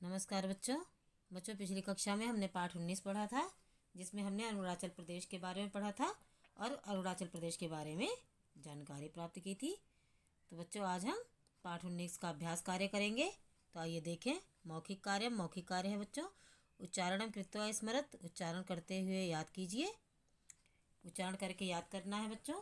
नमस्कार बच्चों। पिछली कक्षा में हमने पाठ 19 पढ़ा था, जिसमें हमने अरुणाचल प्रदेश के बारे में पढ़ा था और अरुणाचल प्रदेश के बारे में जानकारी प्राप्त की थी। तो बच्चों, आज हम पाठ 19 का अभ्यास कार्य करेंगे। तो आइए देखें। मौखिक कार्य है बच्चों। उच्चारणम कृत्वा स्मरत, उच्चारण करते हुए याद कीजिए। उच्चारण करके याद करना है बच्चों।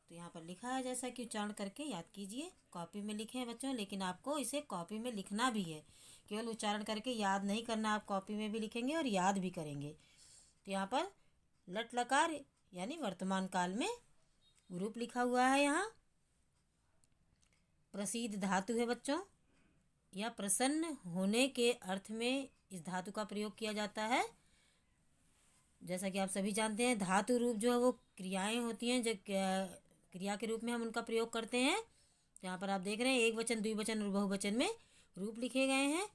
तो यहाँ पर लिखा है जैसा कि उच्चारण करके याद कीजिए। कॉपी में लिखे हैं बच्चों, लेकिन आपको इसे कॉपी में लिखना भी है। केवल उच्चारण करके याद नहीं करना, आप कॉपी में भी लिखेंगे और याद भी करेंगे। तो यहाँ पर लट लकार यानी वर्तमान काल में रूप लिखा हुआ है। यहाँ प्रसिद्ध धातु है बच्चों। यह प्रसन्न होने के अर्थ में इस धातु का प्रयोग किया जाता है। जैसा कि आप सभी जानते हैं, धातु रूप जो है वो क्रियाएं होती हैं, जो क्रिया के रूप में हम उनका प्रयोग करते हैं। तो यहाँ पर आप देख रहे हैं एक वचन, द्विवचन और बहुवचन में रूप लिखे गए हैं।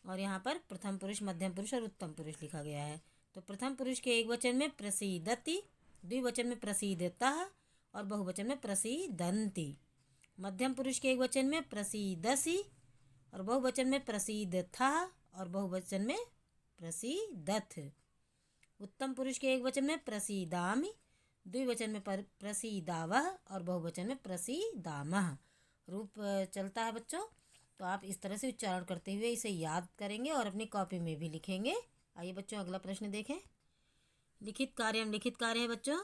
और यहाँ पर प्रथम पुरुष, मध्यम पुरुष और उत्तम पुरुष लिखा गया है। तो प्रथम पुरुष के एक वचन में प्रसीदति, द्विवचन में प्रसीदतः और बहुवचन में प्रसीदन्ति। मध्यम पुरुष के एक वचन में प्रसीदसि और बहुवचन में प्रसीदथः और बहुवचन में प्रसीदथ। उत्तम पुरुष के एक वचन में प्रसीदामि, द्विवचन में प्रसीदावः और बहुवचन में प्रसीदामः रूप चलता है बच्चों। तो आप इस तरह से उच्चारण करते हुए इसे याद करेंगे और अपनी कॉपी में भी लिखेंगे। आइए बच्चों, अगला प्रश्न देखें। लिखित कार्य है बच्चों।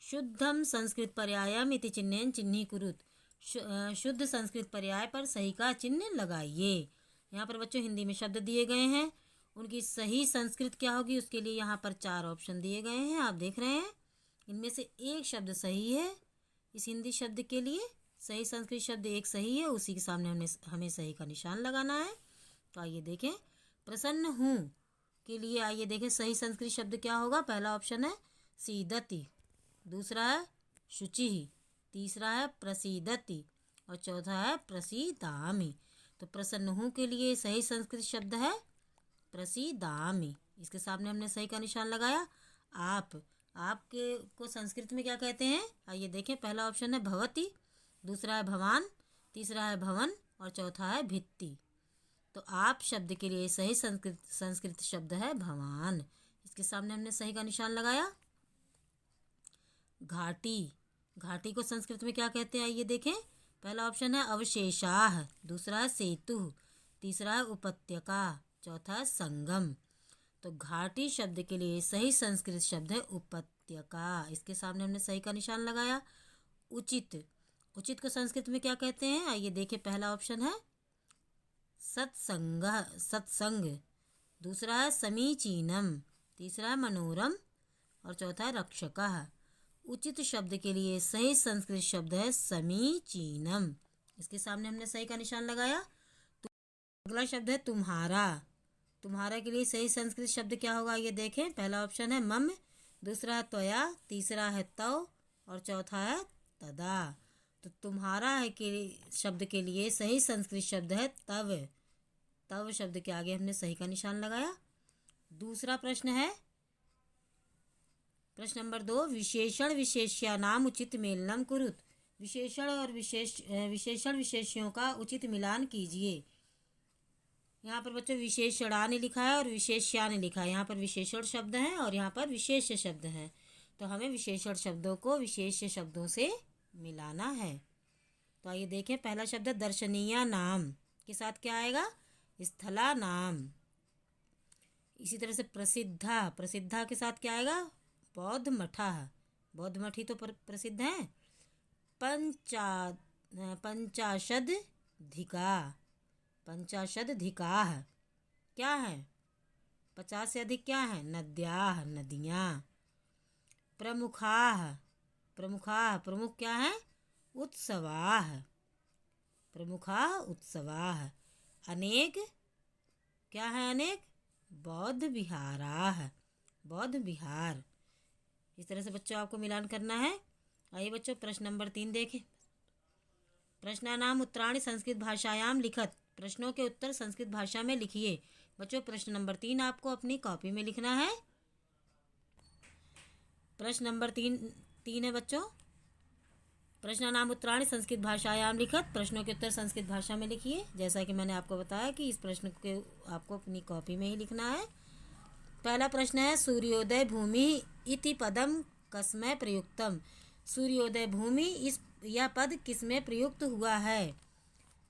शुद्धम संस्कृत पर्यायम इति चिन्हेन चिन्हीकुरुत। शुद्ध संस्कृत पर्याय पर सही का चिन्ह लगाइए। यहाँ पर बच्चों हिंदी में शब्द दिए गए हैं, उनकी सही संस्कृत क्या होगी उसके लिए यहाँ पर 4 ऑप्शन दिए गए हैं, आप देख रहे हैं। इनमें से एक शब्द सही है। इस हिंदी शब्द के लिए सही संस्कृत शब्द एक सही है, उसी के सामने हमें सही का निशान लगाना है। तो आइए देखें। प्रसन्न हूँ के लिए आइए देखें सही संस्कृत शब्द क्या होगा। पहला ऑप्शन है सीदति, दूसरा है शुचि, तीसरा है प्रसीदति और चौथा है प्रसीदामि। तो प्रसन्न हूँ के लिए सही संस्कृत शब्द है प्रसीदामि। इसके सामने हमने सही का निशान लगाया। आपके को संस्कृत में क्या कहते हैं, आइए देखें। पहला ऑप्शन है भवति, दूसरा है भवान, तीसरा है भवन और चौथा है भित्ति। तो आप शब्द के लिए सही संस्कृत शब्द है भवान। इसके सामने हमने सही का निशान लगाया। घाटी को संस्कृत में क्या कहते हैं, आइए देखें। पहला ऑप्शन है अवशेषाह, दूसरा है सेतु, तीसरा है उपत्यका, चौथा है संगम। तो घाटी शब्द के लिए सही संस्कृत शब्द है उपत्यका। इसके सामने हमने सही का निशान लगाया। उचित को संस्कृत में क्या कहते हैं, आइए देखिए। पहला ऑप्शन है सत्संग, दूसरा है समीचीनम, तीसरा है मनोरम और चौथा है रक्षकः। उचित शब्द के लिए सही संस्कृत शब्द है समीचीनम। इसके सामने हमने सही का निशान लगाया। अगला शब्द है तुम्हारा के लिए सही संस्कृत शब्द क्या होगा, ये देखें। पहला ऑप्शन है मम, दूसरा है त्वया, तीसरा है तव और चौथा है तदा। तो तुम्हारा है के शब्द के लिए सही संस्कृत शब्द है तव शब्द के आगे हमने सही का निशान लगाया। दूसरा प्रश्न है प्रश्न नंबर 2। विशेषण विशेष्यानाम उचित मेलनम कुरुत। विशेषण और विशेषण विशेष्यों का उचित मिलान कीजिए। यहाँ पर बच्चों विशेषणा ने लिखा है और विशेष्या ने लिखा है। यहाँ पर विशेषण शब्द हैं और यहाँ पर विशेष शब्द हैं। तो हमें विशेषण शब्दों को विशेष शब्दों से मिलाना है। तो आइए देखें। पहला शब्द है दर्शनीय नाम के साथ क्या आएगा, स्थला नाम। इसी तरह से प्रसिद्धा के साथ क्या आएगा, बौद्ध मठ ही तो प्रसिद्ध है। पंचाशदधिकाः क्या है, 50 से अधिक क्या है, नदियाँ। प्रमुख क्या है, उत्सवाः। अनेक क्या है, अनेक बौद्ध विहार। इस तरह से बच्चों आपको मिलान करना है। आइए बच्चों प्रश्न नंबर 3 देखें। प्रश्नानाम उत्तराणि संस्कृत भाषायाम लिखत। प्रश्नों के उत्तर संस्कृत भाषा में लिखिए। बच्चों प्रश्न नंबर 3 आपको अपनी कॉपी में लिखना है। प्रश्न नंबर 3 है बच्चों। प्रश्नानाम उत्तराणि संस्कृत भाषायाम लिखत। प्रश्नों के उत्तर संस्कृत भाषा में लिखिए। जैसा कि मैंने आपको बताया कि इस प्रश्न के आपको अपनी कॉपी में ही लिखना है। पहला प्रश्न है, सूर्योदय भूमि इति पदम कस्मै प्रयुक्तम। सूर्योदय भूमि इस यह पद किसमें प्रयुक्त हुआ है?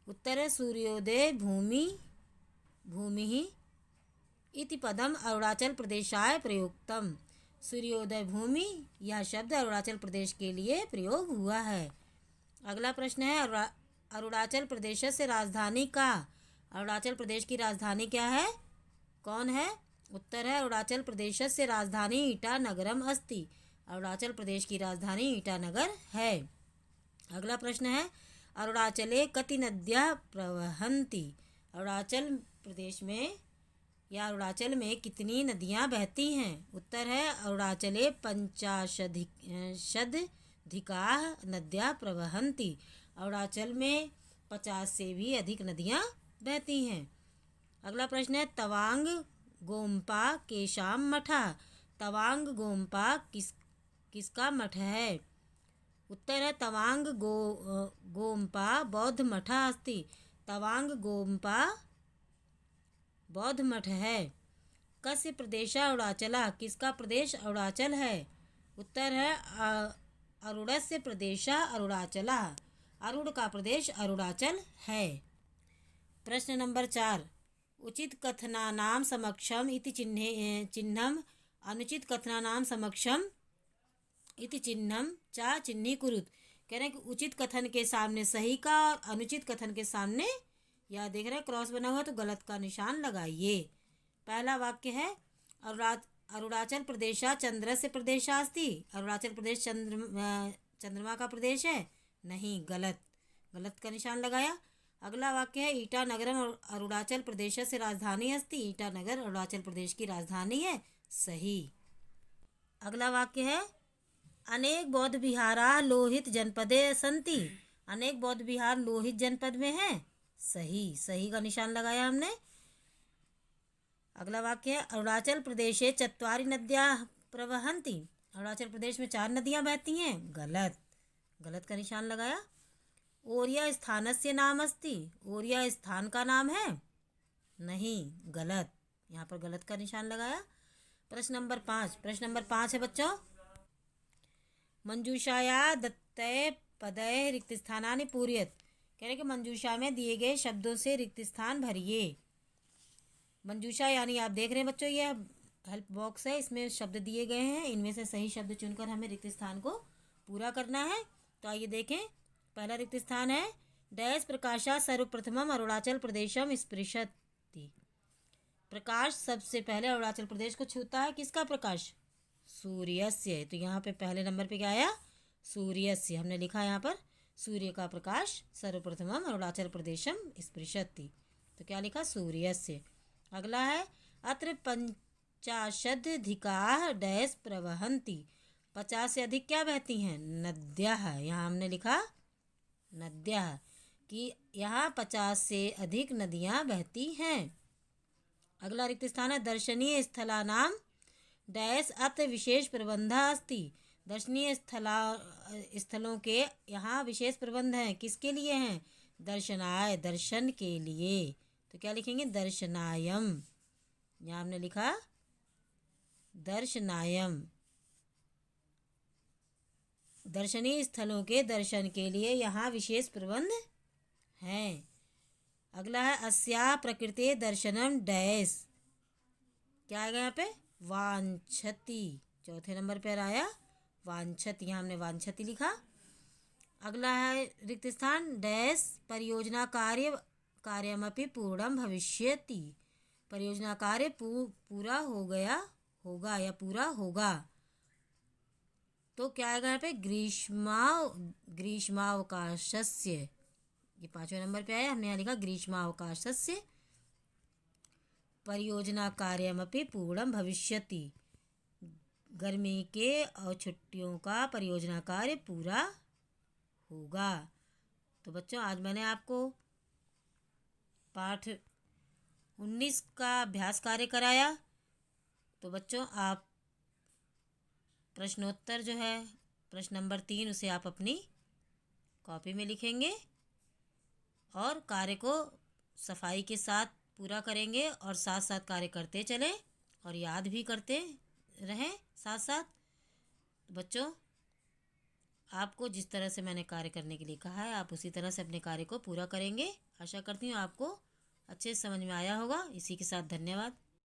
उत्तर है सूर्योदय भूमि भूमि इति पदम अरुणाचल प्रदेशाय प्रयुक्तम। सूर्योदय भूमि यह शब्द अरुणाचल प्रदेश के लिए प्रयोग हुआ है। अगला प्रश्न है, अरुणाचल प्रदेश से राजधानी का। अरुणाचल प्रदेश की राजधानी क्या है? कौन है? उत्तर है अरुणाचल प्रदेश से राजधानी ईटानगरम अस्ति। अरुणाचल प्रदेश की राजधानी ईटानगर है। अगला प्रश्न है, अरुणाचले कति नद्यः प्रवहन्ति। अरुणाचल प्रदेश में या अरुणाचल में कितनी नदियाँ बहती हैं? उत्तर है अरुणाचले 50 नद्याः प्रवहन्ति। अरुणाचल में 50 से भी अधिक नदियाँ बहती हैं। अगला प्रश्न है, तवांग गोम्पा केशाम मठः। तवांग गोम्पा किसका मठ है? उत्तर है तवांग गोम्पा बौद्ध मठः अस्ति। तवांग गोम्पा बौद्ध मठ है। कस्य प्रदेशः अरुणाचलः। किसका प्रदेश अरुणाचल है? उत्तर है अरुणस्य प्रदेशः अरुणाचलः। अरुण का प्रदेश अरुणाचल है। प्रश्न नंबर 4, उचित कथनानाम समक्षम इति चिह्नम अनुचित कथनानाम समक्षम इति चिह्नम चा चिह्नीकुरुत। कह रहे हैं कि उचित कथन के सामने सही का और अनुचित कथन के सामने या देख रहे हैं क्रॉस बना हुआ तो गलत का निशान लगाइए। पहला वाक्य है, अरुणाचल प्रदेश चंद्रस्य प्रदेशास्ति। अरुणाचल प्रदेश चंद्रमा का प्रदेश है? नहीं, गलत। गलत का निशान लगाया। अगला वाक्य है, ईटानगरम अरुणाचल प्रदेश से राजधानी अस्ति। ईटानगर अरुणाचल प्रदेश की राजधानी है? सही। अगला वाक्य है, अनेक बौद्ध विहारा लोहित जनपदे सन्ति। अनेक बौद्ध विहार लोहित जनपद में है? सही। सही का निशान लगाया हमने। अगला वाक्य है, अरुणाचल प्रदेशे 4 नद्याः प्रवहन्ति। अरुणाचल प्रदेश में 4 नदियाँ बहती हैं? गलत। गलत का निशान लगाया। ओरिया स्थानस्य नाम अस्ति। ओरिया स्थान का नाम है? नहीं, गलत। यहाँ पर गलत का निशान लगाया। प्रश्न नंबर 5। प्रश्न नंबर 5 है बच्चों, मंजूषाया दत्तय पदय रिक्त स्थानानि पूरयत। कह रहे कि मंजूषा में दिए गए शब्दों से रिक्त स्थान भरिए। मंजूषा यानी आप देख रहे हैं बच्चों, ये हेल्प बॉक्स है, इसमें शब्द दिए गए हैं। इनमें से सही शब्द चुनकर हमें रिक्त स्थान को पूरा करना है। तो आइए देखें। पहला रिक्त स्थान है, डैश प्रकाशा सर्वप्रथमम अरुणाचल प्रदेशम स्पृशति। प्रकाश सबसे पहले अरुणाचल प्रदेश को छूता है। किसका प्रकाश? सूर्यस्य। तो यहाँ पे पहले नंबर पे क्या आया? सूर्यस्य। हमने लिखा यहाँ पर सूर्य का प्रकाश सर्वप्रथमम अरुणाचल प्रदेशम स्पृशति। तो क्या लिखा? सूर्यस्य। अगला है, अत्र 50 डैश प्रवहन्ति। 50 से अधिक क्या बहती हैं? नद्यः। यहाँ हमने लिखा नद्यः कि यहाँ 50 से अधिक नदियाँ बहती हैं। अगला रिक्त स्थान है, दर्शनीय स्थलानाम डैश अत्र विशेष प्रबंधः अस्ति। दर्शनीय स्थलों के यहाँ विशेष प्रबंध हैं। किसके लिए हैं? दर्शनाय, दर्शन के लिए। तो क्या लिखेंगे? दर्शनायम। यहाँ हमने लिखा दर्शनायम। दर्शनीय स्थलों के दर्शन के लिए यहाँ विशेष प्रबंध हैं। अगला है, अस्या प्रकृति दर्शनम डैश। क्या आएगा यहाँ पे? वांछति। चौथे नंबर पर आया वांछति। यहाँ हमने वांछति लिखा। अगला है रिक्त स्थान, डैश परियोजना कार्यमपि पूर्णम भविष्यति। परियोजना कार्य पूरा हो गया होगा या पूरा होगा। तो क्या आएगा यहाँ पे? ग्रीष्मावकाशस्य। ये 5वें नंबर पे आया। हमने यहाँ लिखा ग्रीष्मावकाशस्य परियोजना कार्यमपि पूर्णम भविष्यति। गर्मी के और छुट्टियों का परियोजना कार्य पूरा होगा। तो बच्चों, आज मैंने आपको पाठ 19 का अभ्यास कार्य कराया। तो बच्चों, आप प्रश्नोत्तर जो है प्रश्न नंबर 3 उसे आप अपनी कॉपी में लिखेंगे और कार्य को सफाई के साथ पूरा करेंगे और साथ साथ कार्य करते चलें और याद भी करते रहें साथ साथ। बच्चों, आपको जिस तरह से मैंने कार्य करने के लिए कहा है आप उसी तरह से अपने कार्य को पूरा करेंगे। आशा करती हूँ आपको अच्छे से समझ में आया होगा। इसी के साथ धन्यवाद।